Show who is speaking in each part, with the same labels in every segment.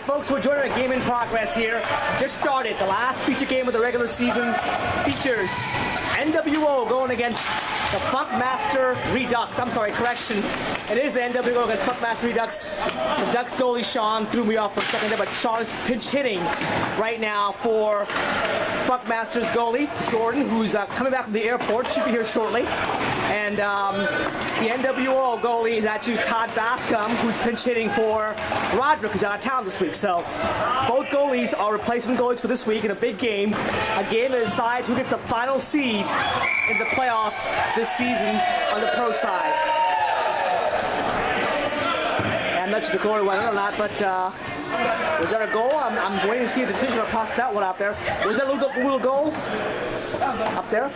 Speaker 1: folks, we're joining a game in progress here. Just started. The last feature game of the regular season features n.W.o going against the Funkmaster Redux. I'm sorry, correction. It is the n.W.o against Funkmaster Redux. The Ducks goalie Sean threw me off for a second there, but Sean is pinch hitting right now for Funkmaster's goalie Jordan, who's coming back from the airport. Should be here shortly. And the n.W.o goalie is actually Todd Bascom, who's pinch hitting for Roderick, who's out of town this week. So both goalies are replacement goalies for this week in a big game. A game that decides who gets the final seed in the playoffs this season on the pro side. I'm not sure the goalie went in or not, but was that a goal? I'm waiting to see a decision across that one out there. Was that a little goal up there?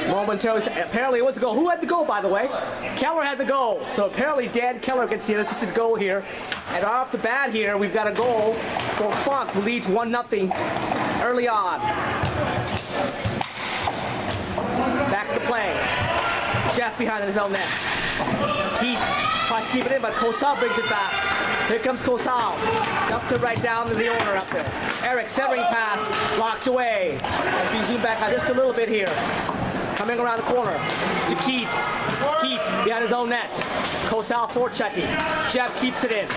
Speaker 1: Momentarily, apparently it was the goal. Who had the goal, by the way? Keller had the goal. So apparently Dan Keller gets the assisted goal here. And right off the bat here, we've got a goal for Funk, who leads 1-0 early on. Back to the play. Jeff behind his own net. Keith tries to keep it in, but Kosal brings it back. Here comes Kosal. Dumps it right down to the owner up there. Eric, severing pass, locked away. As we zoom back out just a little bit here. Coming around the corner to Keith. Keith behind his own net. Kosal forechecking. Jeff keeps it in.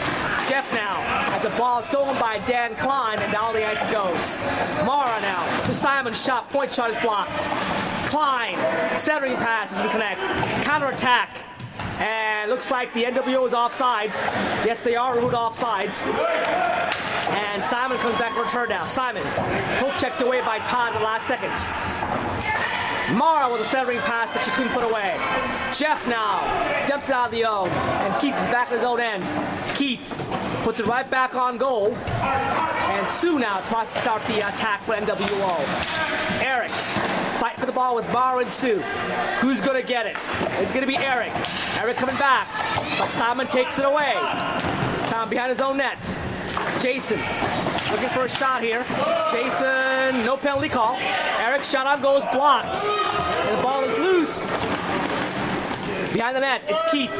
Speaker 1: Jeff now at the ball stolen by Dan Klein, and down the ice it goes. Mara now to Simon, shot, point shot is blocked. Klein, centering pass doesn't connect. Counter attack. And looks like the n.W.o is offsides. Yes, they are ruled offsides. And Simon comes back to return now. Simon, hook checked away by Todd in the last second. Mara with a centering pass that she couldn't put away. Jeff now dumps it out of the O, and Keith is back at his own end. Keith puts it right back on goal, and Sue now tries to start the attack for n.W.o. Eric, fight for the ball with Mara and Sue. Who's gonna get it? It's gonna be Eric. Eric coming back, but Simon takes it away. Simon behind his own net. Jason looking for a shot here. Jason, no penalty call. Eric's shot on goal is blocked. And the ball is loose. Behind the net, it's Keith.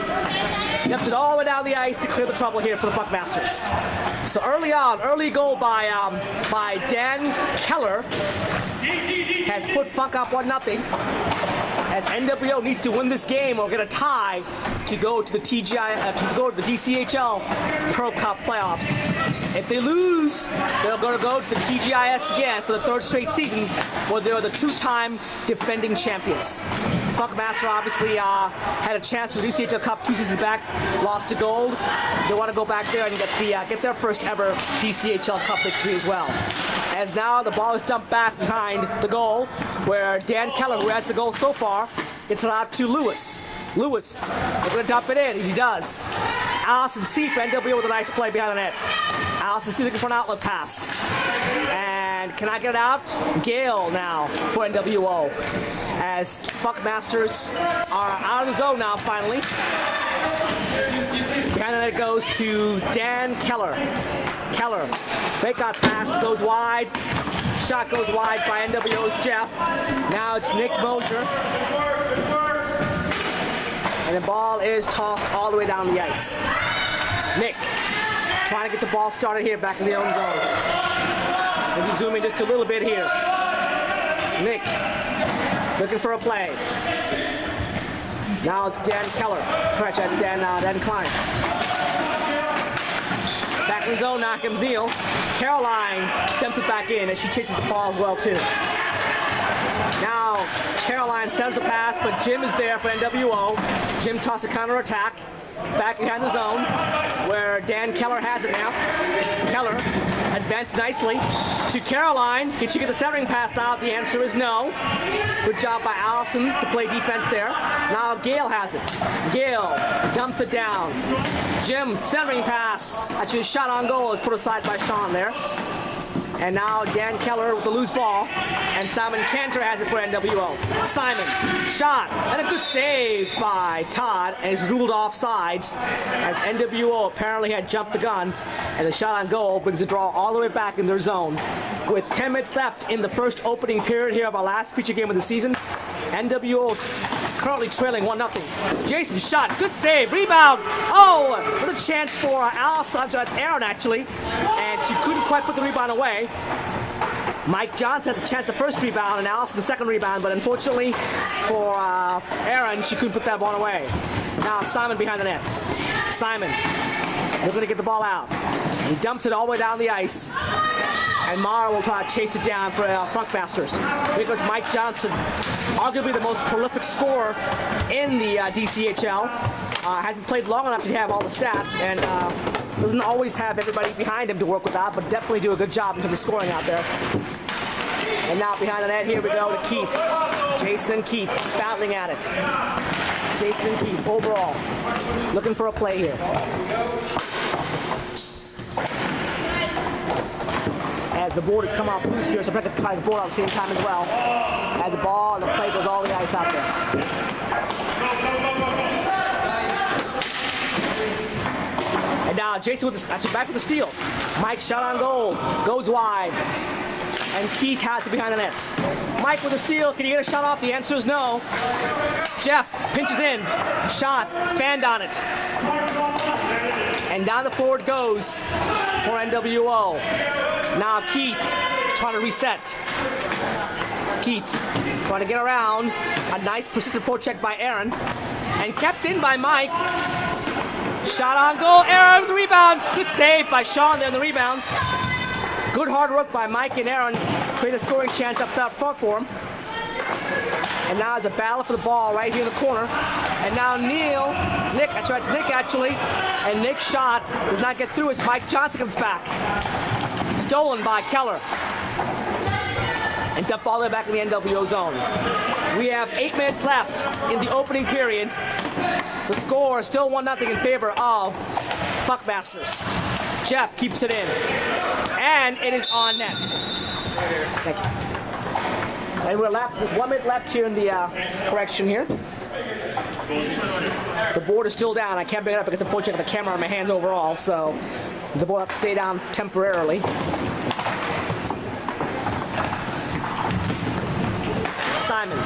Speaker 1: Dumps it all the way down the ice to clear the trouble here for the Funkmasters. So early on, early goal by Dan Keller has put Funk up 1-0. As n.W.o needs to win this game or get a tie to go to the DCHL Pro Cup playoffs. If they lose, they're going to go to the TGIS again for the third straight season, where they're the two-time defending champions. Funkmaster obviously had a chance for the DCHL Cup 2 seasons back, lost to gold. They want to go back there and get their first ever DCHL Cup victory as well. As now the ball is dumped back behind the goal, where Dan Keller, who has the goal so far, gets it out to Lewis. Lewis, they're going to dump it in, as he does. Allison C for n.W.o with a nice play behind the net. Allison C looking for an outlet pass. And can I get it out? Gale now for n.W.o. As Funkmasters are out of the zone now, finally. Behind the net goes to Dan Keller. Keller, breakout pass goes wide. Shot goes wide by n.W.o's Jeff. Now it's Nick Mosier. And the ball is tossed all the way down the ice. Nick trying to get the ball started here back in the own zone. Let me zoom in just a little bit here. Nick looking for a play. Now it's Dan Keller. Correct, that's Dan Klein. Back in the zone, now comes Neil. Caroline dumps it back in as she chases the ball as well too. Now Caroline sends a pass, but Jim is there for n.W.o. Jim tosses a counter attack back behind the zone, where Dan Keller has it now. Keller advanced nicely to Caroline. Can she get the centering pass out? The answer is no. Good job by Allison to play defense there. Now Gale has it. Gale dumps it down. Jim, centering pass. Actually, a shot on goal is put aside by Sean there. And now Dan Keller with the loose ball. And Simon Cantor has it for n.W.o. Simon, shot, and a good save by Todd, and is ruled offsides as n.W.o apparently had jumped the gun. And the shot on goal brings the draw all the way back in their zone. With 10 minutes left in the first opening period here of our last feature game of the season, n.W.o currently trailing 1-0. Jason shot, good save, rebound. Oh, with a chance for Alice, I'm sorry, that's Aaron actually, and she couldn't quite put the rebound away. Mike Johnson had the chance the first rebound and Alice the second rebound, but unfortunately for Aaron, she couldn't put that one away. Now Simon behind the net. Simon looking to get the ball out. He dumps it all the way down the ice. And Mara will try to chase it down for Funkmasters. Because Mike Johnson, arguably the most prolific scorer in the DCHL, hasn't played long enough to have all the stats, and doesn't always have everybody behind him to work with that, but definitely do a good job in terms of scoring out there. And now behind the net, here we go to Keith. Jason and Keith battling at it. Jason and Keith overall looking for a play here. As the board has come off loose here, so I'm going to try the board out at the same time as well. As the ball and the play goes all the ice out there. And now Jason with the, actually back with the steal. Mike shot on goal, goes wide. And Keith has it behind the net. Mike with the steal, can he get a shot off? The answer is no. Jeff pinches in, shot, fanned on it. And down the forward goes for n.W.o. Now Keith trying to reset. Keith trying to get around. A nice persistent forecheck by Aaron. And kept in by Mike. Shot on goal, Aaron with the rebound. Good save by Sean there in the rebound. Good hard work by Mike and Aaron. Create a scoring chance up top front for him. And now there's a battle for the ball right here in the corner. And now Nick, that's right, it's Nick actually. And Nick's shot does not get through as Mike Johnson comes back. Stolen by Keller. And dumped all the way back in the n.W.o zone. We have 8 minutes left in the opening period. The score is still 1-0 in favor of Funkmasters. Jeff keeps it in. And it is on net. Thank you. And we're left with 1 minute left here in the correction here. The board is still down. I can't bring it up because unfortunately I have the camera on my hands overall, so the board has to stay down temporarily. Simon.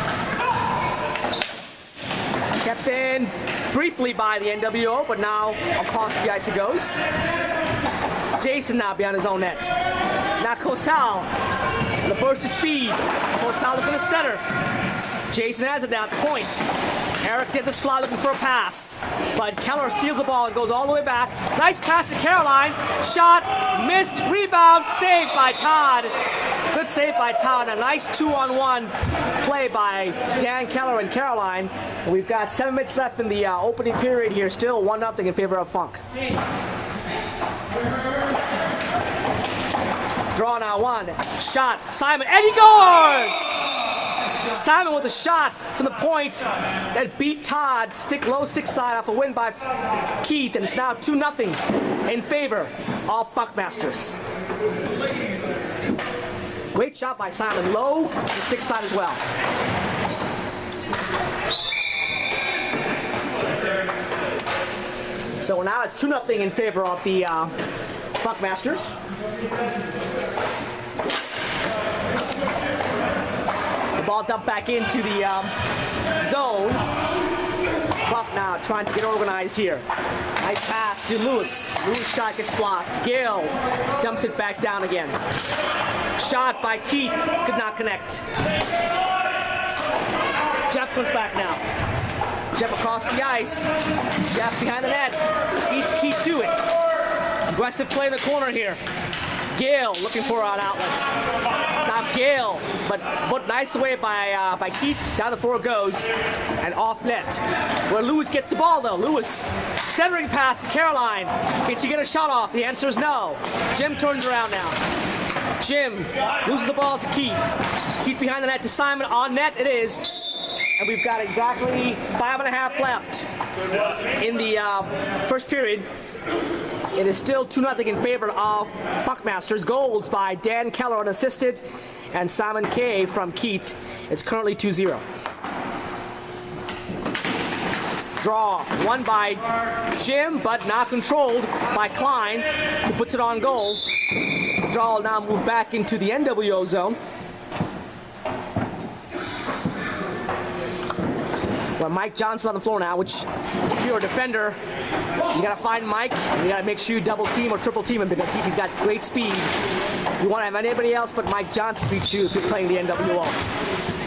Speaker 1: Kept in briefly by the n.W.o, but now across the ice it goes. Jason now behind his own net. Now Kosal, the burst of speed. Kosal looking to center. Jason has it down at the point. Eric did the slot looking for a pass, but Keller steals the ball and goes all the way back. Nice pass to Caroline. Shot, missed, rebound, saved by Todd. Good save by Todd. A nice 2-on-1 play by Dan Keller and Caroline. And we've got 7 minutes left in the opening period here. Still 1-0 in favor of Funk. Draw now one. Shot. Simon. And he scores! Simon with a shot from the point that beat Todd. Low stick side off a win by Keith. And it's now 2-0 in favor of Funkmasters. Great shot by Simon. Low the stick side as well. So now it's 2-0 in favor of the Funkmasters. The ball dumped back into the zone. Funk now trying to get organized here. Nice pass to Lewis. Lewis' shot gets blocked. Gale dumps it back down again. Shot by Keith. Could not connect. Jeff comes back now. Jeff across the ice. Jeff behind the net. Beats Keith to it. Aggressive play in the corner here. Gale looking for an outlet. Now Gale, but nice away by Keith. Down the floor goes and off net. Where Lewis gets the ball though. Lewis centering pass to Caroline. Can she get a shot off? The answer is no. Jim turns around now. Jim loses the ball to Keith. Keith behind the net to Simon. On net it is. And we've got exactly 5.5 left in the first period. It is still 2-0 in favor of Funkmasters. Goals by Dan Keller unassisted and Simon K from Keith. It's currently 2-0. Draw, won by Jim, but now controlled by Klein, who puts it on goal. Draw will now move back into the n.W.o zone. Where Mike Johnson's on the floor now, which if you're a defender, you gotta find Mike, and you gotta make sure you double team or triple team him because he's got great speed. You wanna have anybody else but Mike Johnson beat you if you're playing the n.W.o.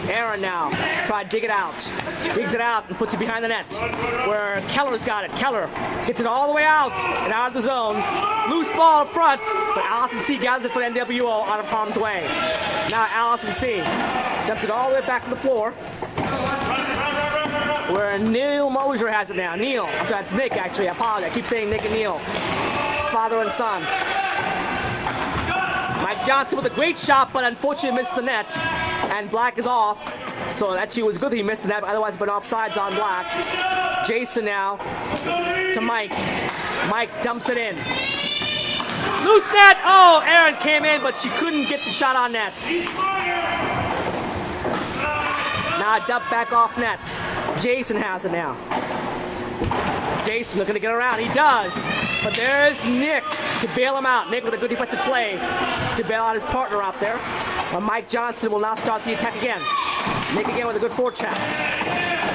Speaker 1: Aaron now, try to dig it out. Digs it out and puts it behind the net. Where Keller's got it. Keller gets it all the way out and out of the zone. Loose ball up front, but Allison C gathers it for the n.W.o. out of harm's way. Now Allison C dumps it all the way back to the floor. Where Neil Mosier has it now. Neil, I'm sorry, it's Nick actually. I apologize. I keep saying Nick and Neil. It's father and son. Mike Johnson with a great shot, but unfortunately missed the net. And Black is off. So that actually was good that he missed the net, otherwise it's been offsides on Black. Jason now to Mike. Mike dumps it in. Loose net! Oh, Aaron came in, but she couldn't get the shot on net. Now dump back off net. Jason has it now. Jason looking to get around. He does. But there's Nick to bail him out. Nick with a good defensive play to bail out his partner out there. But Mike Johnson will now start the attack again. Nick again with a good forecheck.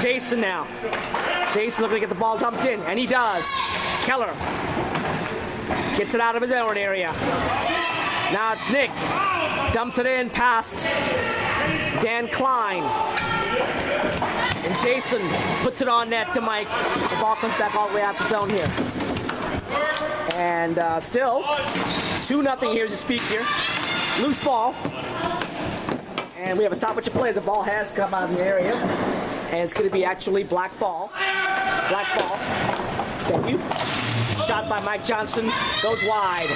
Speaker 1: Jason now. Jason looking to get the ball dumped in, and he does. Keller gets it out of his own area. Now it's Nick. Dumps it in past Dan Klein. And Jason puts it on net to Mike. The ball comes back all the way out the zone here. And still 2-0 here as you speak here. Loose ball. And we have a stoppage of play as the ball has come out of the area. And it's going to be actually black ball. Black ball. Thank you. Shot by Mike Johnson. Goes wide.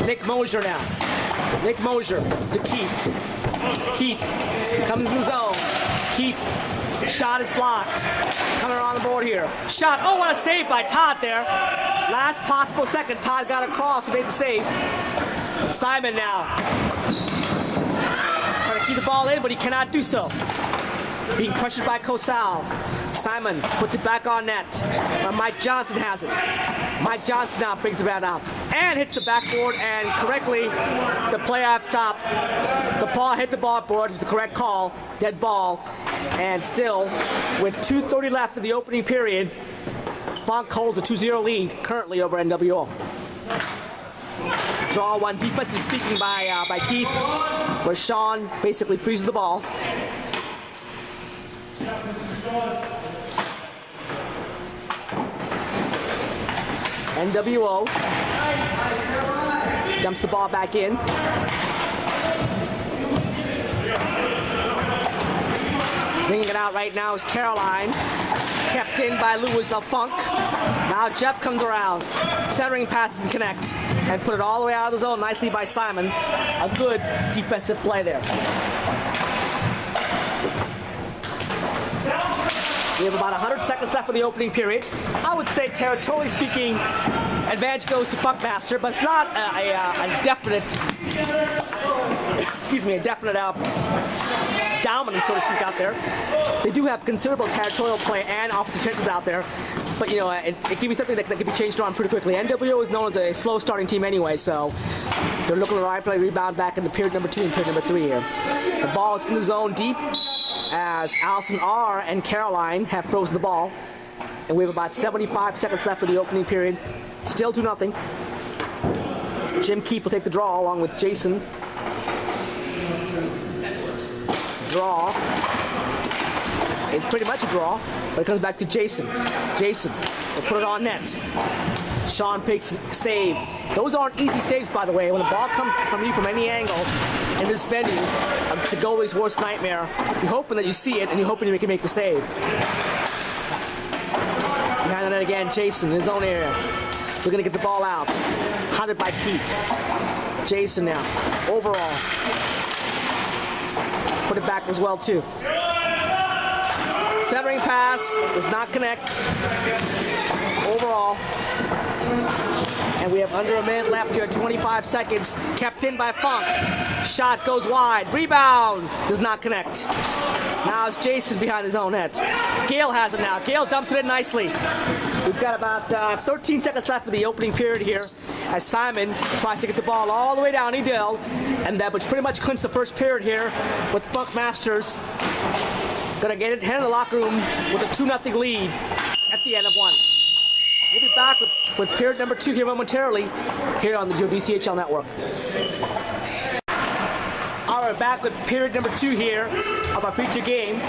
Speaker 1: Nick Mosier now. Nick Mosier to Keith. Keith comes in the zone. Keith. Shot is blocked. Coming around the board here. Shot. Oh, what a save by Todd there. Last possible second. Todd got across and made the save. Simon now. Trying to keep the ball in, but he cannot do so. Being pressured by Cosal. Simon puts it back on net. Mike Johnson has it. Mike Johnson now brings it back out. And hits the backboard, and correctly, the play-off stopped. The ball hit the ball board with the correct call. Dead ball. And still, with 2:30 left in the opening period, Funk holds a 2-0 lead currently over n.W.o. Draw one, defensive speaking by Keith, where Sean basically freezes the ball. n.W.o dumps the ball back in. Bringing it out right now is Caroline. Kept in by Lewis of Funk. Now Jeff comes around. Centering passes and connect. And put it all the way out of the zone nicely by Simon. A good defensive play there. We have about 100 seconds left for the opening period. I would say, territorially speaking, advantage goes to Funkmaster, but it's not a definite, dominance, so to speak, out there. They do have considerable territorial play and offensive chances out there, but you know, it gives me something that can be changed on pretty quickly. n.W.o is known as a slow starting team anyway, so they're looking to right play rebound back in the period number 2 and period number 3 here. The ball is in the zone deep, as Allison R. and Caroline have frozen the ball. And we have about 75 seconds left for the opening period. Still 2-0. Jim Keefe will take the draw along with Jason. Draw. It's pretty much a draw, but it comes back to Jason. Jason will put it on net. Sean Pig's save. Those aren't easy saves, by the way. When the ball comes from you from any angle in this venue, it's a goalie's worst nightmare. You're hoping that you see it, and you're hoping you can make the save. Behind the net again, Jason in his own area. We're going to get the ball out. Hunted by Keith. Jason now. Overall. Put it back as well, too. Centering pass does not connect. Overall. And we have under a minute left here, 25 seconds. Kept in by Funk. Shot goes wide. Rebound does not connect. Now it's Jason behind his own net. Gale has it now. Gale dumps it in nicely. We've got about 13 seconds left for the opening period here as Simon tries to get the ball all the way down. He did. And that which pretty much clinched the first period here with Funkmasters gonna get it, head in the locker room with a 2-0 lead at the end of one. We'll be back with period number 2 here momentarily here on the DCHL network. All right, back with period number 2 here of our feature game.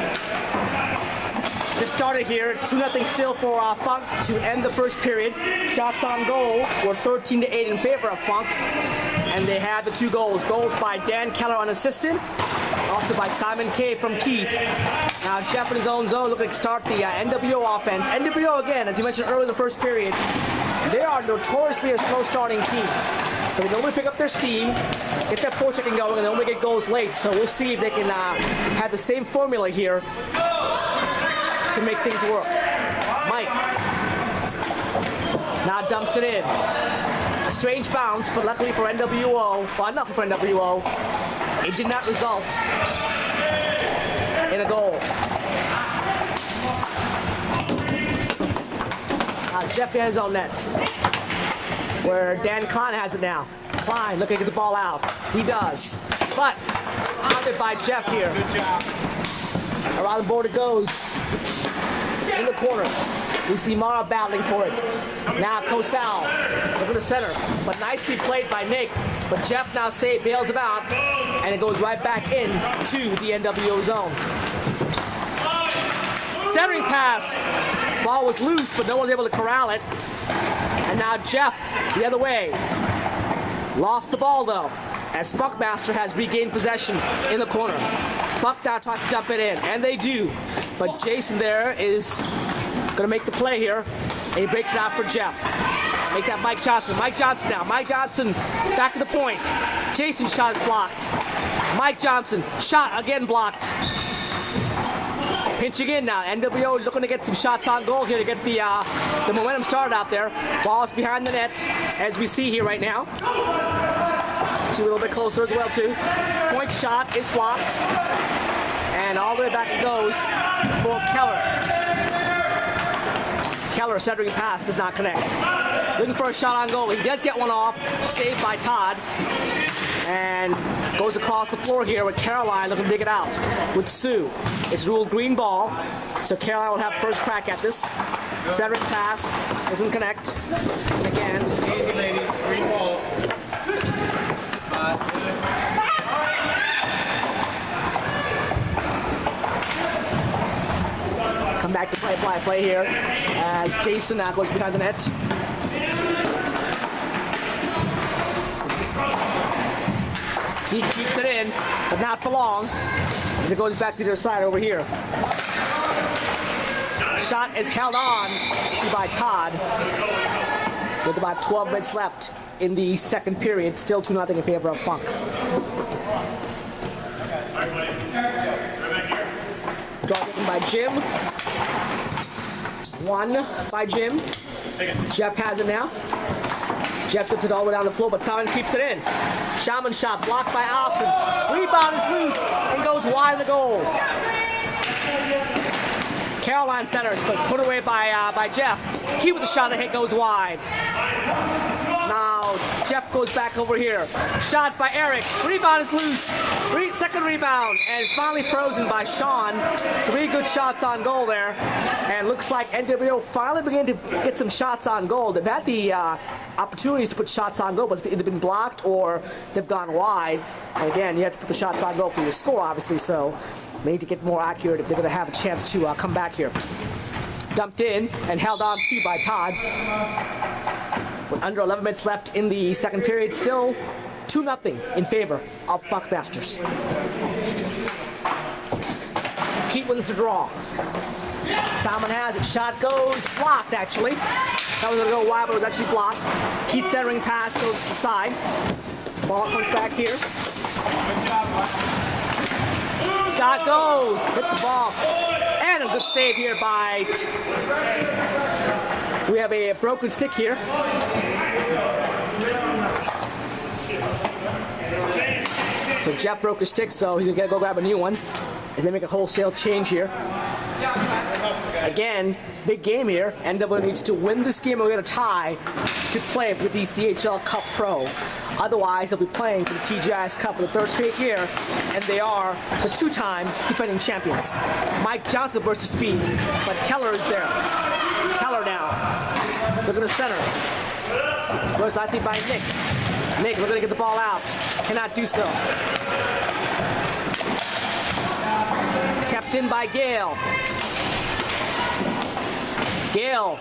Speaker 1: Just started here, 2-0 still for Funk to end the first period. Shots on goal were 13-8 in favor of Funk, and they had the 2 goals. Goals by Dan Keller on assistant, also by Simon K from Keith. Now Jeff in his own zone looking to start the n.W.o offense. n.W.o again, as you mentioned earlier in the first period, they are notoriously a slow starting team. But they normally pick up their steam, get that forechecking going, and they only get goals late. So we'll see if they can have the same formula here to make things work. Mike now dumps it in. A strange bounce, but luckily for n.W.o, well, not for n.W.o, it did not result in a goal. Jeff in his own net, where Dan Klein has it now. Klein looking to get the ball out. He does. But pounded by Jeff here.
Speaker 2: Good job.
Speaker 1: Around the board it goes. In the corner. We see Mara battling for it. Now Kosal over the center. But nicely played by Nick. But Jeff now bails him out. And it goes right back in to the n.W.o zone. Centering pass. Ball was loose, but no one was able to corral it. And now Jeff the other way. Lost the ball though, as Funkmaster has regained possession in the corner. Funk now tries to dump it in, and they do. But Jason there is gonna make the play here, and he breaks it out for Jeff. Make that Mike Johnson. Mike Johnson now. Mike Johnson back to the point. Jason's shot is blocked. Mike Johnson, shot again blocked. Pinching in now. n.W.o looking to get some shots on goal here to get the momentum started out there. Ball is behind the net, as we see here right now. See a little bit closer as well too. Point shot is blocked, and all the way back it goes for Keller. Keller centering pass does not connect. Looking for a shot on goal. He does get one off, saved by Todd. And goes across the floor here with Caroline looking to dig it out with Sue. It's ruled green ball, so Caroline will have first crack at this. Centering pass doesn't connect. And again,
Speaker 2: easy, ladies. Green ball.
Speaker 1: come back to play here as Jason now goes behind the net. He keeps it in, but not for long, as it goes back to their side over here. Shot is held on to by Todd with about 12 minutes left in the second period. Still 2-0 in favor of Funk. Draw taken by Jim. One by Jim. Jeff has it now. Jeff gets it all the way down the floor, but Simon keeps it in. Shaman shot blocked by Allison. Rebound is loose and goes wide of the goal. Caroline centers, but put away by Jeff. Key with the shot, the hit goes wide. Now Jeff goes back over here. Shot by Eric. Rebound is loose. Second rebound, and it's finally frozen by Sean. 3 good shots on goal there, and looks like n.W.o finally began to get some shots on goal. They've had the opportunities to put shots on goal, but it's either been blocked or they've gone wide. And again, you have to put the shots on goal for your score, obviously, so they need to get more accurate if they're going to have a chance to come back here. Dumped in and held on to by Todd. With under 11 minutes left in the second period, still 2-0 in favor of Funkmasters. Keith wins the draw. Salmon has it. Shot goes blocked, actually. That was going to go wide, but it was actually blocked. Keith centering pass goes to the side. Ball comes back here. Shot goes. Hit the ball. And a good save here by... We have a broken stick here. So Jeff broke his stick, so he's gonna go grab a new one as they make a wholesale change here. Again, big game here. n.W.o needs to win this game or get a tie to play for the DCHL Cup Pro. Otherwise, they'll be playing for the TGI's Cup for the third straight year, and they are the two-time defending champions. Mike Johnson burst to speed, but Keller is there. Keller now. Looking to center. Where's nicely by Nick. Nick looking to get the ball out. Cannot do so. Kept in by Gale. Gale,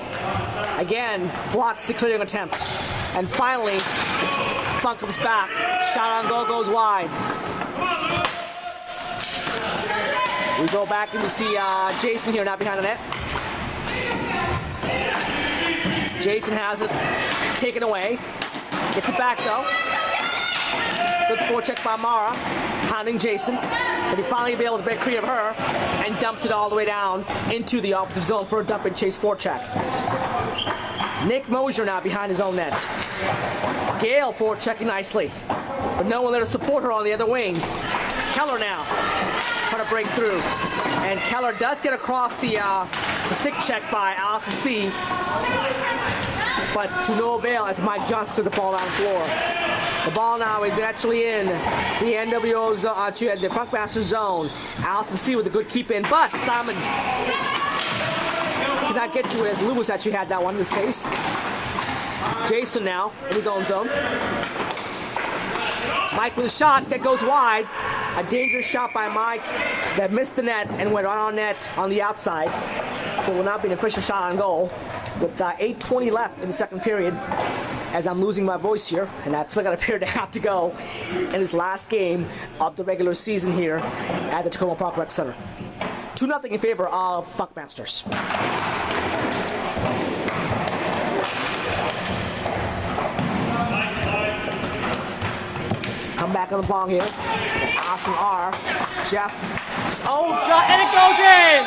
Speaker 1: again, blocks the clearing attempt. And finally, Funk comes back. Shot on goal goes wide. We go back and we see Jason here, not behind the net. Jason has it taken away. Gets it back though. Good forecheck by Mara, hounding Jason. But he finally be able to break free of her and dumps it all the way down into the offensive zone for a dump and chase forecheck. Nick Mosier now behind his own net. Gale forechecking nicely, but no one there to support her on the other wing. Keller now trying to break through, and Keller does get across the stick check by Allison C, but to no avail as Mike Johnson puts the ball down the floor. The ball now is actually in the n.W.o zone, the Funkmaster zone. Allison C with a good keep in, but Simon could not get to it as Lewis actually had that one in this case. Jason now in his own zone. Mike with a shot that goes wide. A dangerous shot by Mike that missed the net and went right on net on the outside. So will not be an official shot on goal with 8:20 left in the second period. As I'm losing my voice here, and I feel like I appear to have to go in this last game of the regular season here at the Tacoma Park Rec Center. 2-0 in favor of Funkmasters. Come back on the ball here. Awesome R. Jeff. Oh, and it goes in!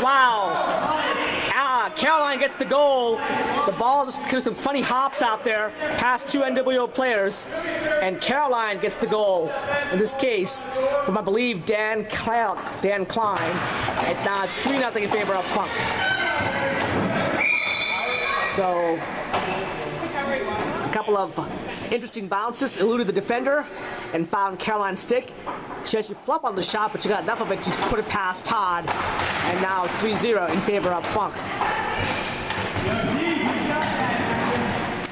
Speaker 1: Wow. Caroline gets the goal. The ball just does some funny hops out there past two n.W.o players, and Caroline gets the goal. In this case, from I believe Dan Klein. And now it's 3-0 in favor of Funk. So a couple of interesting bounces eluded the defender and found Caroline's stick. She actually flopped on the shot, but she got enough of it to put it past Todd. And now it's 3-0 in favor of Funk.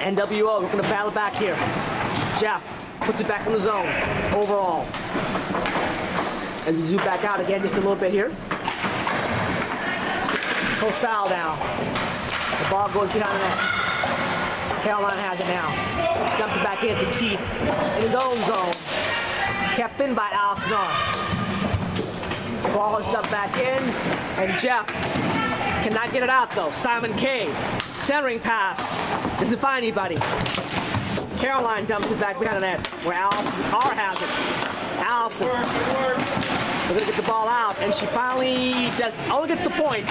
Speaker 1: n.W.o looking to battle back here. Jeff puts it back in the zone overall. As we zoom back out again just a little bit here. Cosal now. The ball goes behind the net. Caroline has it now. Dumped it back in to Keith in his own zone. Kept in by Allison R. The ball is dumped back in, and Jeff cannot get it out though. Simon K. Centering pass. Doesn't find anybody. Caroline dumps it back behind the net where Allison R has it. Allison. We're going to get the ball out, and she finally only gets the point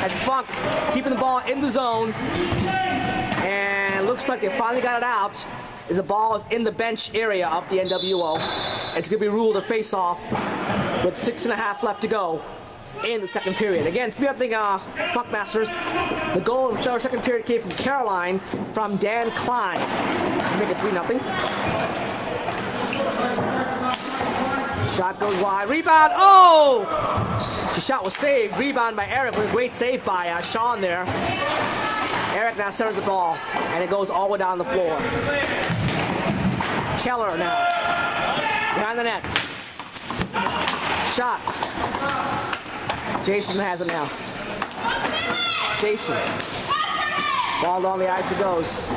Speaker 1: as Funk keeping the ball in the zone. And looks like they finally got it out as the ball is in the bench area of the n.W.o. It's going to be ruled a face-off with 6.5 left to go in the second period. Again, 3-0 Funkmasters. The goal in the second period came from Caroline from Dan Klein. Make it 3-0. Shot goes wide. Rebound. Oh! The shot was saved. Rebound by Eric with a great save by Sean there. Eric now centers the ball, and it goes all the way down the floor. Keller now. Behind the net. Shot. Jason has it now. Jason. Ball along the ice it goes.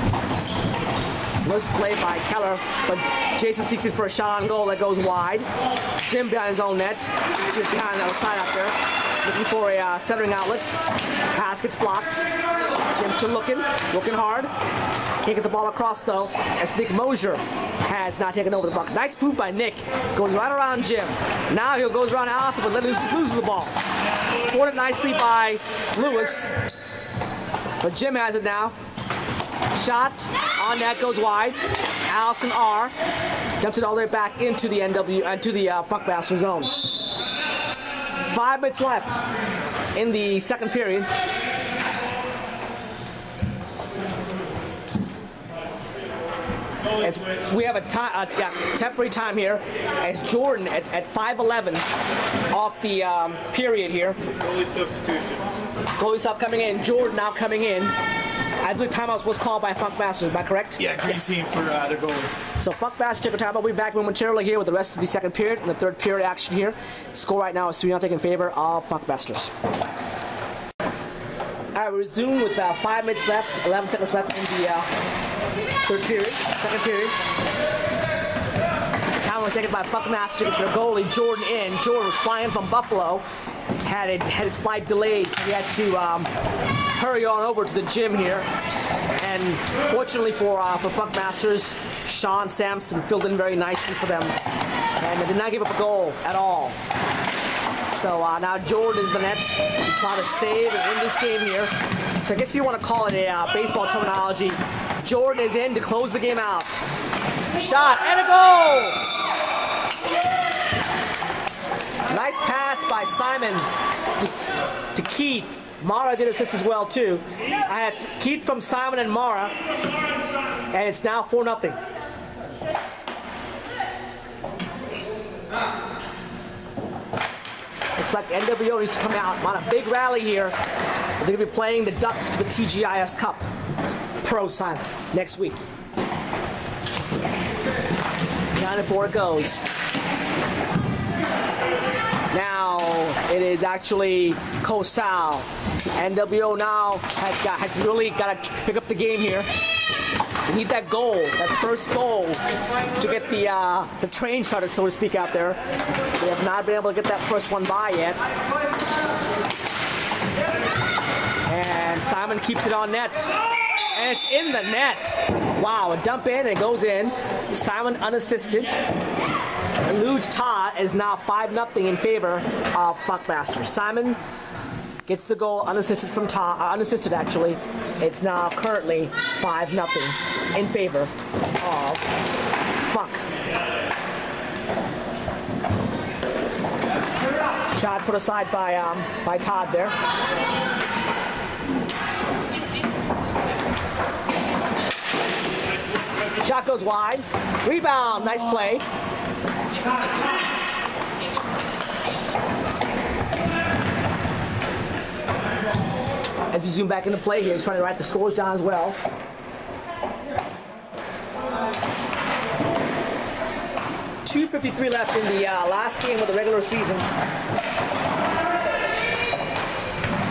Speaker 1: Was played by Keller, but Jason seeks it for a shot on goal that goes wide. Jim behind his own net. Jim behind the other side out there, looking for a centering outlet. Pass gets blocked. Jim's still looking hard. Can't get the ball across though, as Nick Mosier has not taken over the puck. Nice move by Nick. Goes right around Jim. Now he goes around Allison, but loses the ball. Supported nicely by Lewis, but Jim has it now. Shot on net goes wide. Allison R. dumps it all the way back into the Funkmaster zone. 5 minutes left in the second period. As we have a temporary time here as Jordan at 5:11 off the period here.
Speaker 2: Goalie substitution.
Speaker 1: Goalie stop coming in. Jordan now coming in. I believe timeout was called by Funkmaster. Is that correct?
Speaker 2: Yeah, green team for their goalie.
Speaker 1: So Funkmaster took a timeout. We'll be back momentarily here with the rest of the second period and the third period action here. Score right now is 3-0 in favor of Funkmasters. All right, we resume with 5 minutes left, 11 seconds left in the third period, second period. Time was taken by Funkmaster to get their goalie Jordan in. Jordan was flying from Buffalo, had his flight delayed, so he had to hurry on over to the gym here. And fortunately for Funkmasters, Sean Sampson filled in very nicely for them, and they did not give up a goal at all. So now Jordan is the net to try to save and win this game here. So I guess if you want to call it a baseball terminology, Jordan is in to close the game out. Shot and a goal! Nice pass by Simon to Keith. Mara did assist as well too. I had Keith from Simon and Mara, and it's now 4-0. Looks like n.W.o needs to come out on a big rally here. They're going to be playing the Ducks for the TGIS Cup Pro Simon next week. 9-4 it goes. Now it is actually Kosal. n.W.o now has really got to pick up the game here. They need that goal, that first goal, to get the train started, so to speak, out there. They have not been able to get that first one by yet. And Simon keeps it on net. And it's in the net. Wow, a dump in and it goes in. Simon unassisted. Eludes Todd is now 5-0 in favor of Funkmaster. Simon gets the goal unassisted from Todd, unassisted actually. It's now currently 5-0 in favor of Funk. Shot put aside by Todd there. Shot goes wide. Rebound, nice play. As we zoom back into play here, he's trying to write the scores down as well. .253 left in the last game of the regular season.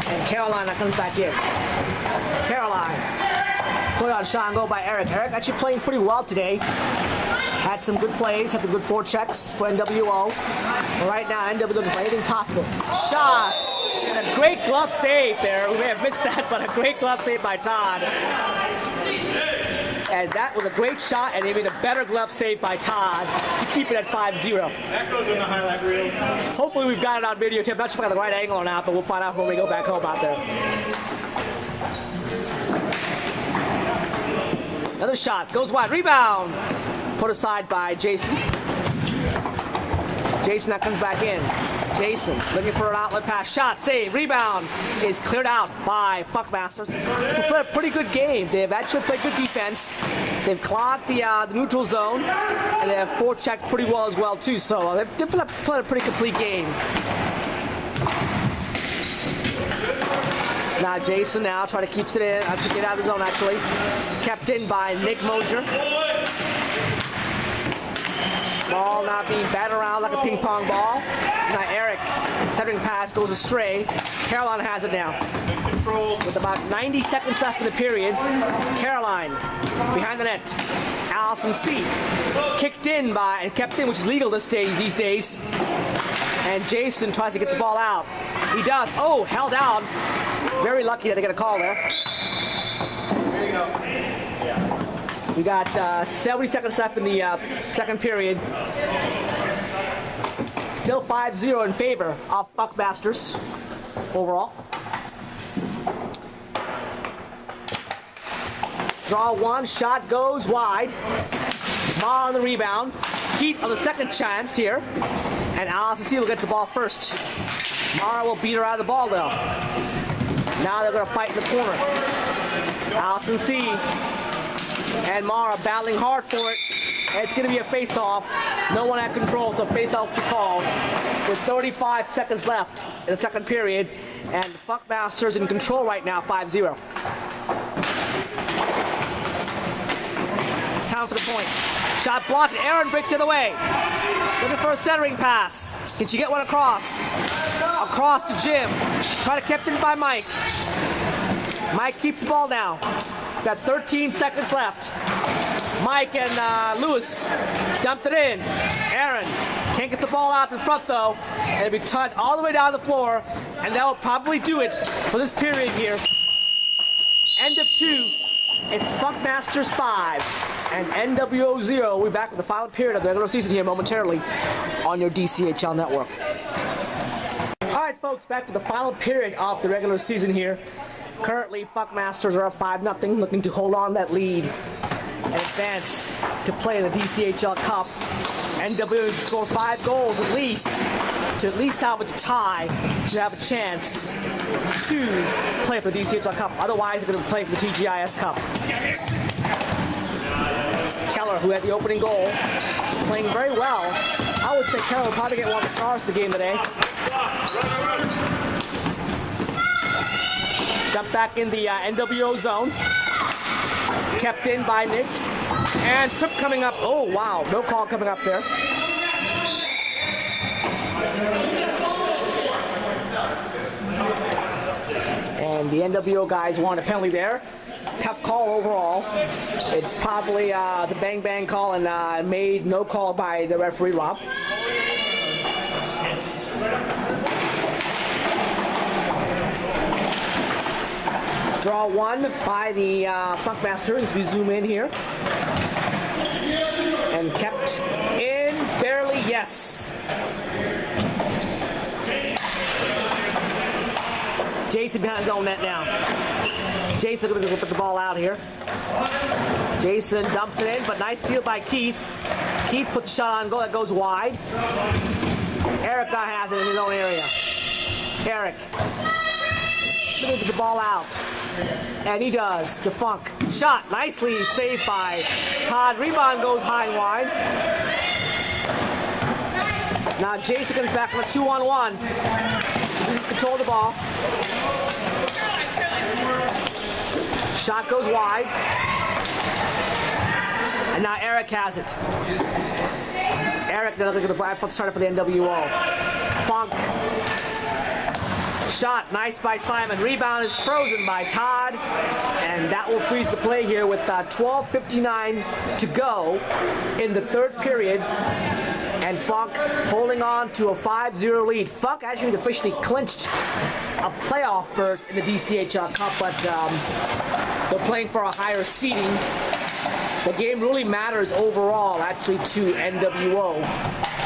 Speaker 1: And Carolina comes back in. Caroline. Put on shot and goal by Eric. Eric actually playing pretty well today. Had some good plays, had some good forechecks for n.W.o. But right now, n.w.o looking for anything possible. Shot! And a great glove save there. We may have missed that, but a great glove save by Todd. And that was a great shot, and even a better glove save by Todd to keep it at 5-0.
Speaker 2: That goes in the highlight reel.
Speaker 1: Hopefully we've got it on video too. I'm not sure if I got the right angle or not, but we'll find out when we go back home out there. Another shot, goes wide, rebound. Put aside by Jason. Jason now comes back in. Jason looking for an outlet pass. Shot, save, rebound is cleared out by Funkmasters. They played a pretty good game. They've actually played good defense. They've clogged the neutral zone, and they have forechecked pretty well as well too. So they've played a pretty complete game. Now Jason now trying to keep it in, to get out of the zone actually. Kept in by Nick Mosier. Ball now being batted around like a ping pong ball. Now Eric, centering pass goes astray. Caroline has it now. With about 90 seconds left in the period, Caroline behind the net. Allison C. Kicked in by and kept in, which is legal these days. And Jason tries to get the ball out. He does. Oh, held out. Very lucky that they get a call there.
Speaker 2: There you go.
Speaker 1: We got 70 seconds left in the second period. Still 5-0 in favor of Funkmasters overall. Draw one, shot goes wide. Ma on the rebound. Keith on the second chance here. And Allison C will get the ball first. Mara will beat her out of the ball though. Now they're going to fight in the corner. Allison C and Mara battling hard for it. And it's going to be a face-off. No one at control, so face-off will be called with 35 seconds left in the second period. And the Funkmasters in control right now, 5-0. It's time for the point. Shot blocked, and Aaron breaks it away. Looking for a centering pass. Can she get one across? Across to Jim. Trying to kept in by Mike. Mike keeps the ball now. Got 13 seconds left. Mike and Lewis dumped it in. Aaron can't get the ball out in front though. And it'll be tugged all the way down the floor. And that will probably do it for this period here. End of 2. It's Funkmasters 5 and n.W.o 0. We'll be back with the final period of the regular season here momentarily on your DCHL network. Alright folks, back with the final period of the regular season here. Currently, Funkmasters are up 5-0, looking to hold on that lead and advance to play in the DCHL Cup. n.W.o score 5 goals at least to at least salvage a tie to have a chance to play for the DCHL Cup. Otherwise, they're going to play for the TGIS Cup. Keller, who had the opening goal, playing very well. I would say Keller will probably get one of the stars of the game today. Dumped back in the n.W.o zone. Kept in by Nick. And trip coming up. Oh, wow. No call coming up there. And the n.W.o guys want a penalty there. Tough call overall. It probably the bang call and made no call by the referee, Rob. Draw one by the Funkmasters as we zoom in here. And kept in barely, yes. Jason behind his own net now. Jason going to put the ball out here. Jason dumps it in, but nice steal by Keith. Keith puts the shot on goal that goes wide. Eric has it in his own area. Eric looking to get the ball out. And he does to Funk. Shot nicely saved by Todd. Rebound goes high and wide. Now Jason comes back on a 2-on-1. Loses control of the ball. Shot goes wide. And now Eric has it. Eric now looking at the right starter for the n.W.o. Funk. Shot, nice by Simon. Rebound is frozen by Todd. And that will freeze the play here with 12:59 to go in the third period. And Funk holding on to a 5-0 lead. Funk actually officially clinched a playoff berth in the DCHL Cup, but they're playing for a higher seeding. The game really matters overall, actually, to n.W.o.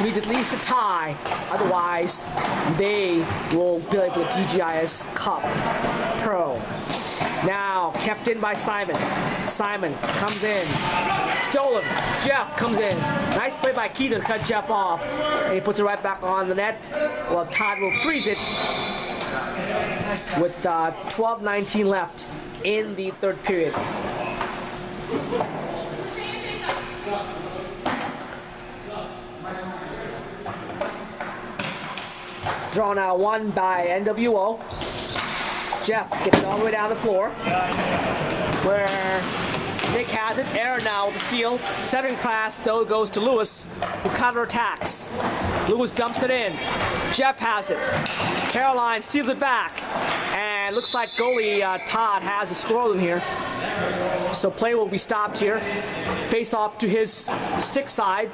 Speaker 1: Needs at least a tie, otherwise they will play for the TGIS Cup Pro. Now kept in by Simon. Simon comes in, stolen. Jeff comes in. Nice play by Keith to cut Jeff off, and he puts it right back on the net. Well, Todd will freeze it with 12:19 left in the third period. Draw now one by n.W.o. Jeff gets it all the way down the floor. Where Nick has it. Aaron now with the steal. Centering pass though goes to Lewis, who counterattacks. Lewis dumps it in. Jeff has it. Caroline steals it back. And looks like goalie Todd has a score in here. So play will be stopped here. Face off to his stick side.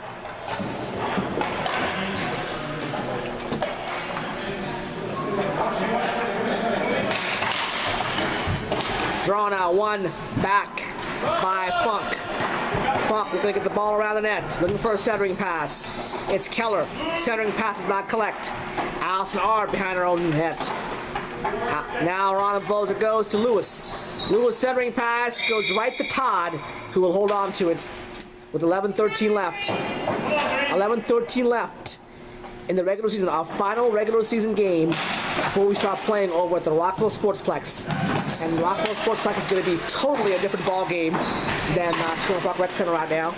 Speaker 1: Drawn out one back by Funk. Funk is going to get the ball around the net. Looking for a centering pass. It's Keller. Centering pass does not collect. Allison R behind her own net. Now Ron Vosa goes to Lewis. Lewis centering pass goes right to Todd, who will hold on to it with 11:13 left. 11:13 left in the regular season, our final regular season game before we start playing over at the Rockville Sportsplex. And Rockville Sportsplex is going to be totally a different ball game than Tacoma Park Rec Center right now.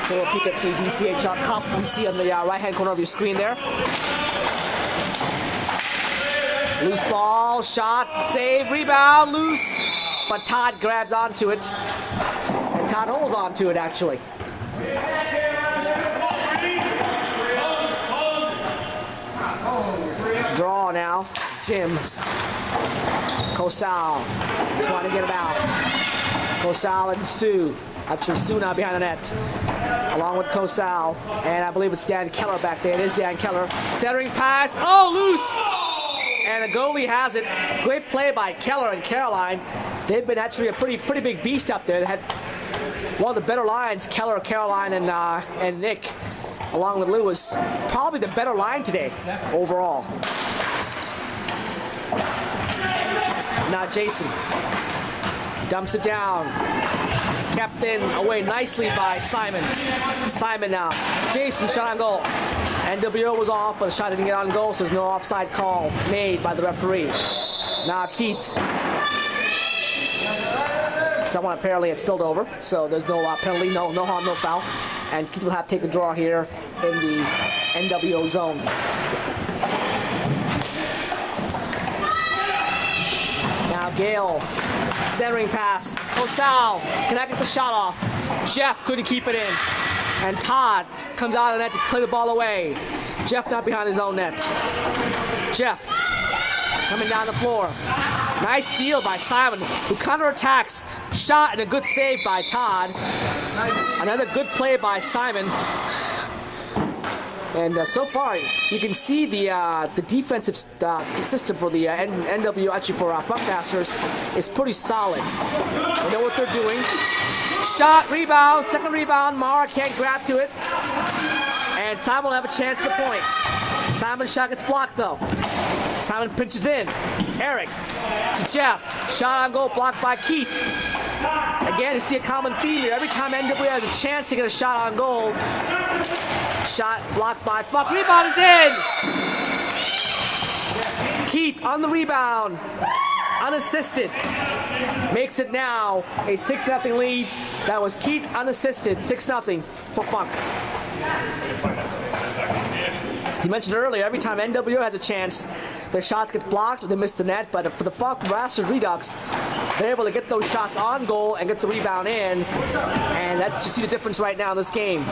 Speaker 1: So we'll peek at the DCHL Cup you see on the right-hand corner of your screen there. Loose ball, shot, save, rebound, loose. But Todd grabs onto it. And Todd holds onto it, actually. Draw now. Jim. Cosal trying to get it out. Cosal and Stu. Actually, Stu now behind the net. Along with Cosal. And I believe it's Dan Keller back there. It is Dan Keller. Centering pass. Oh, loose! And the goalie has it. Great play by Keller and Caroline. They've been actually a pretty big beast up there. They had one of the better lines, Keller, Caroline, and Nick, along with Lewis. Probably the better line today, overall. Now Jason dumps it down. Kept in away nicely by Simon. Simon now. Jason shot on goal. n.W.o was off, but the shot didn't get on goal, so there's no offside call made by the referee. Now Keith. Someone apparently had spilled over, so there's no penalty, no harm, no foul. And Keith will have to take the draw here in the n.W.o zone. Now Gale, centering pass. Cosal cannot get the shot off. Jeff couldn't keep it in. And Todd comes out of the net to play the ball away. Jeff not behind his own net. Jeff coming down the floor. Nice steal by Simon, who counterattacks. Shot and a good save by Todd. Another good play by Simon. And so far, you can see the defensive system for the n.W.o, actually for Funkmasters, is pretty solid. They know what they're doing. Shot, rebound, second rebound. Mara can't grab to it. And Simon will have a chance at the point. Simon's shot gets blocked though. Simon pinches in. Eric to Jeff. Shot on goal, blocked by Keith. Again, you see a common theme here. Every time n.W.o has a chance to get a shot on goal, shot blocked by Funk. Rebound is in! Keith on the rebound. Unassisted. Makes it now a 6-0 lead. That was Keith unassisted. 6-0 for Funk. You mentioned earlier, every time n.W.o has a chance, their shots get blocked, they miss the net, but for the Funkmaster Redux, they're able to get those shots on goal and get the rebound in, and that's, you see the difference right now in this game.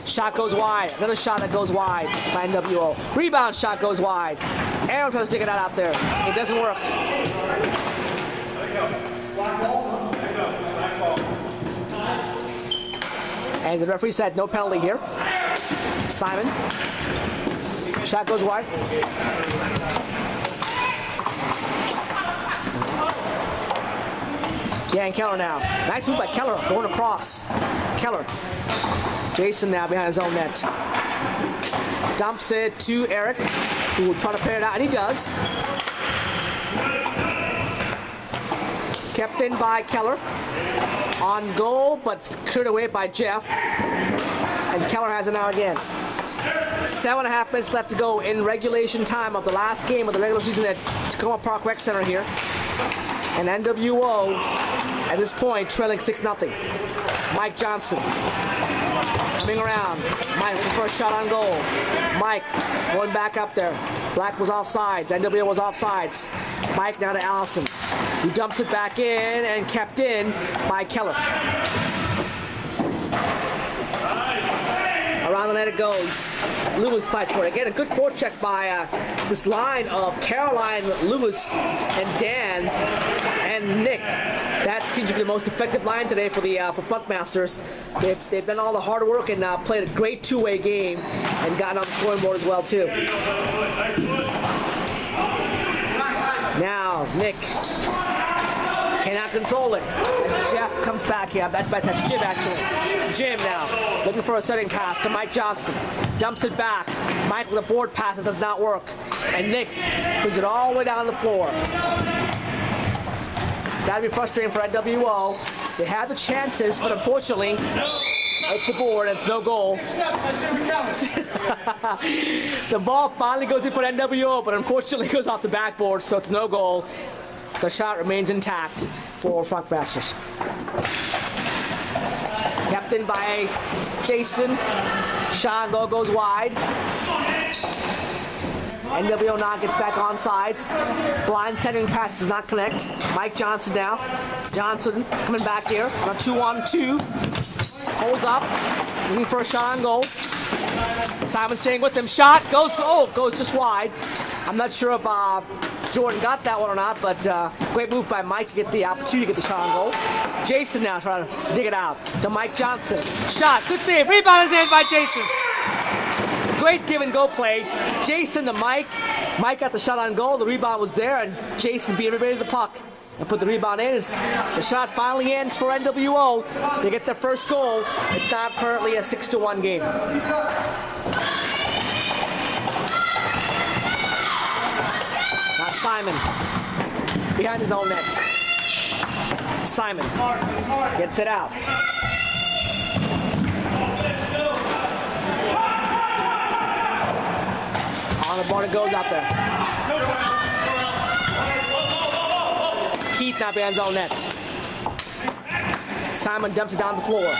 Speaker 1: Shot goes wide, another shot that goes wide by n.W.o. Rebound shot goes wide. Aaron tries to dig it out there. It doesn't work. And the referee said no penalty here. Simon. Shot goes wide. Yeah, and Keller now. Nice move by Keller, going across. Keller. Jason now behind his own net. Dumps it to Eric, who will try to pair it out, and he does. Kept in by Keller. On goal, but cleared away by Jeff. And Keller has it now again. 7.5 minutes left to go in regulation time of the last game of the regular season at Tacoma Park Rec Center here. And n.W.o, at this point, trailing 6-0. Mike Johnson coming around. Mike looking for a shot on goal. Mike going back up there. Black was offsides. n.W.o was offsides. Mike now to Allison, who dumps it back in and kept in by Keller. Around the net it goes. Lewis fights for it. Again, a good forecheck by this line of Caroline, Lewis, and Dan, and Nick. That seems to be the most effective line today for the for Funkmasters. They've done all the hard work and played a great two-way game and gotten on the scoring board as well too. Now Nick cannot control it as Jeff comes back here. That's Jim actually. Jim now looking for a setting pass to Mike Johnson. Dumps it back. Mike with a board pass, it does not work. And Nick brings it all the way down the floor. It's got to be frustrating for n.W.o. They had the chances, but unfortunately, at the board, it's no goal. The ball finally goes in for n.W.o, but unfortunately goes off the backboard, so it's no goal. The shot remains intact for Funkmasters. Kept in by Jason. Shot goes wide. n.W.o now gets back on sides. Blind centering pass does not connect. Mike Johnson now. Johnson coming back here on a 2-on-2. Holds up. Looking for a shot on goal. Simon staying with him. Shot goes just wide. I'm not sure if Jordan got that one or not, but great move by Mike to get the opportunity to get the shot on goal. Jason now trying to dig it out to Mike Johnson. Shot, good save. Rebound is in by Jason. Great give and go play. Jason to Mike. Mike got the shot on goal. The rebound was there, and Jason beat everybody to the puck and put the rebound in. The shot finally ends for n.W.o. They get their first goal. It's not currently a 6-1 game. Now Simon behind his own net. Simon gets it out. On the board it goes out there. Keith now behind his own net. Simon dumps it down the floor.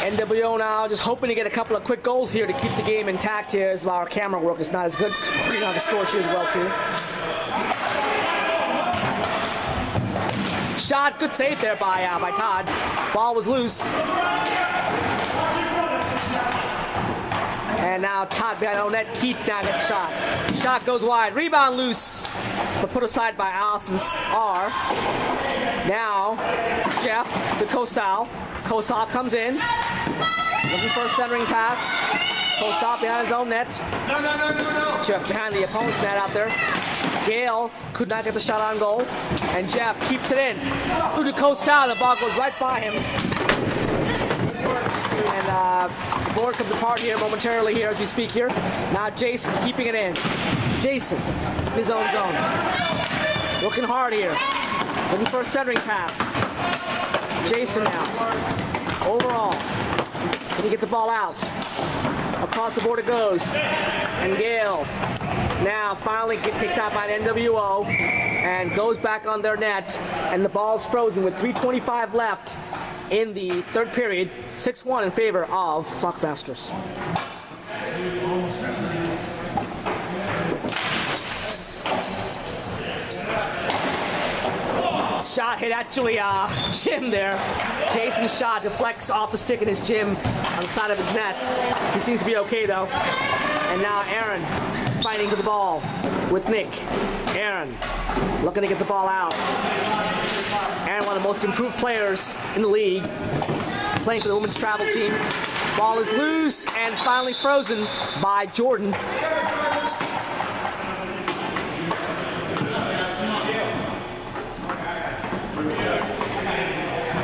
Speaker 1: n.W.o now just hoping to get a couple of quick goals here to keep the game intact here, as our camera work is not as good. We're on the score sheet as well too. Shot, good save there by Todd. Ball was loose. And now Todd behind the net. Keith now gets shot. Shot goes wide. Rebound loose, but put aside by Allison's R. Now Jeff to Kosal. Kosal comes in. Looking for a centering pass. Kosal behind his own net. Jeff behind the opponent's net out there. Gale could not get the shot on goal. And Jeff keeps it in. Through to Kosal. The ball goes right by him. And the board comes apart here momentarily here as we speak here. Now Jason keeping it in. Jason in his own zone. Looking hard here. Looking for a centering pass. Jason now. Overall. Can he get the ball out? Across the board it goes. And Gale now finally takes out by n.W.o and goes back on their net. And the ball's frozen with 3:25 left in the third period. 6-1 in favor of Funkmasters. Shot hit actually Jim there. Jason's shot deflects off the stick in his Jim on the side of his net. He seems to be okay though. And now Aaron fighting for the ball with Nick. Aaron looking to get the ball out. Aaron, one of the most improved players in the league, playing for the women's travel team. Ball is loose and finally frozen by Jordan.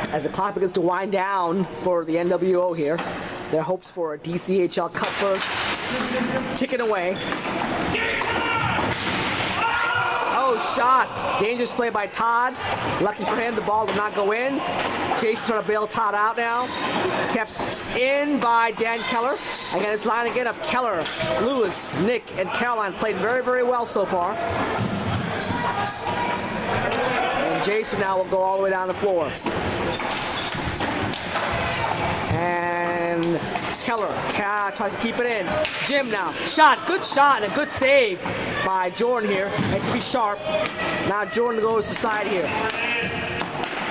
Speaker 1: As the clock begins to wind down for the n.W.o here, their hopes for a DCHL Cup berth ticking away. Oh, shot. Dangerous play by Todd. Lucky for him, the ball did not go in. Jason's trying to bail Todd out now. Kept in by Dan Keller. Again, it's line again of Keller, Lewis, Nick, and Caroline played very, very well so far. Jason now will go all the way down the floor. And Keller tries to keep it in. Jim now. Shot. Good shot and a good save by Jordan here. Had to be sharp. Now Jordan goes to the side here.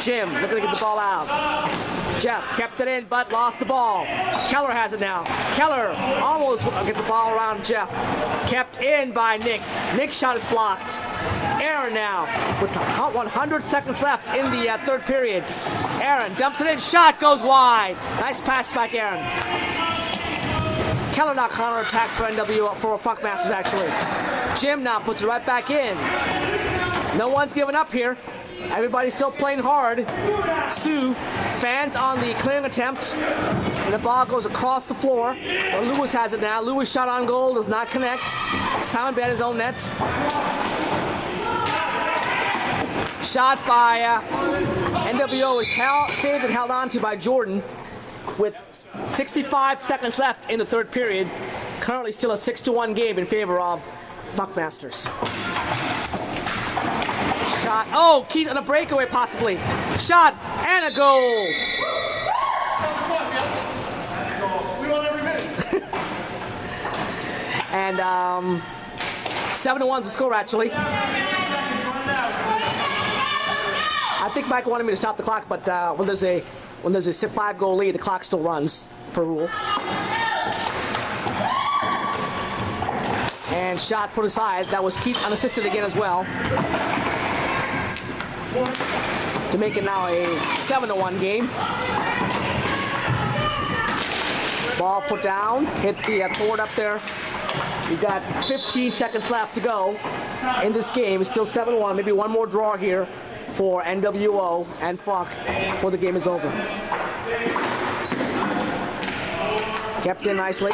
Speaker 1: Jim looking to get the ball out. Jeff kept it in but lost the ball. Keller has it now. Keller almost will get the ball around Jeff. Kept in by Nick. Nick's shot is blocked. Aaron now with 100 seconds left in the third period. Aaron dumps it in. Shot goes wide. Nice pass back, Aaron. Keller now counterattacks for n.W.o for Funkmasters actually. Jim now puts it right back in. No one's giving up here. Everybody's still playing hard. Sue, fans on the clearing attempt. And the ball goes across the floor. Well, Lewis has it now. Lewis shot on goal, does not connect. Simon behind his own net. Shot by n.W.o is saved and held on to by Jordan with 65 seconds left in the third period. Currently still a 6-1 game in favor of Funkmasters. Shot. Oh, Keith on a breakaway possibly. Shot and a goal.
Speaker 2: We won every minute.
Speaker 1: And 7-1 is the score actually. I think Mike wanted me to stop the clock, but when there's a 5-goal lead, the clock still runs per rule. And shot put aside. That was Keith unassisted again as well. To make it now a 7-1 game. Ball put down, hit the cord up there. We've got 15 seconds left to go in this game. It's still 7-1. Maybe one more draw here for n.W.o and Funk before the game is over. Kept in nicely.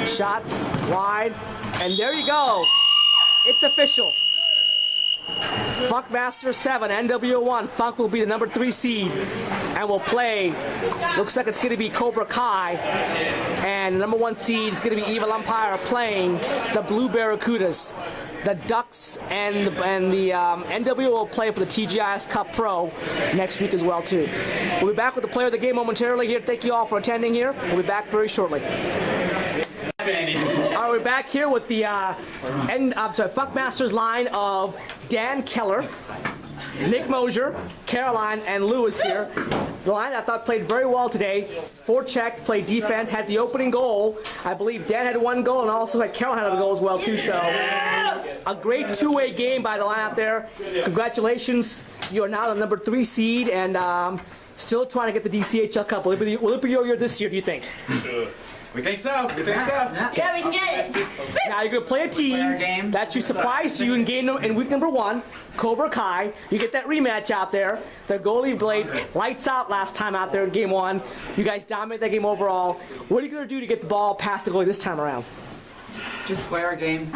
Speaker 1: Shot wide. And there you go. It's official. Funkmaster 7, n.W.o 1. Funk will be the number 3 seed and will play. Looks like it's going to be Cobra Kai. And the number 1 seed is going to be Evil Umpire playing the Blue Barracudas. The Ducks and the n.W.o will play for the TGIS Cup Pro next week as well too. We'll be back with the player of the game momentarily here. Thank you all for attending here. We'll be back very shortly. All right, we're back here with the Funkmasters line of Dan Keller, Nick Mosier, Caroline, and Lewis here. The line I thought played very well today. Forecheck, played defense, had the opening goal. I believe Dan had 1 goal and also had Caroline had a goal as well too. So a great two-way game by the line out there. Congratulations. You are now the number 3 seed and still trying to get the DCHL Cup. Will it be your year this year, do you think?
Speaker 2: We think so. We think so.
Speaker 3: Yeah, we can get it.
Speaker 1: Now you're going to play a team that you surprised you in game in week number 1, Cobra Kai. You get that rematch out there. The goalie played lights out last time out there in game 1. You guys dominate that game overall. What are you going to do to get the ball past the goalie this time around?
Speaker 4: Just play our game.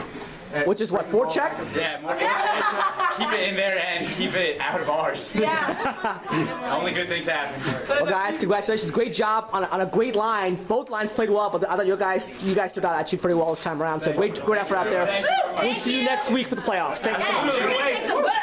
Speaker 1: Which is what, forecheck?
Speaker 5: Yeah, more forecheck. Keep it in there and keep it out of ours.
Speaker 3: Yeah.
Speaker 5: Only good things happen.
Speaker 1: Well, guys, congratulations. Great job on a great line. Both lines played well, but I thought you guys stood out actually pretty well this time around. So great effort out there. We'll see you next week for the playoffs. Thank you so much.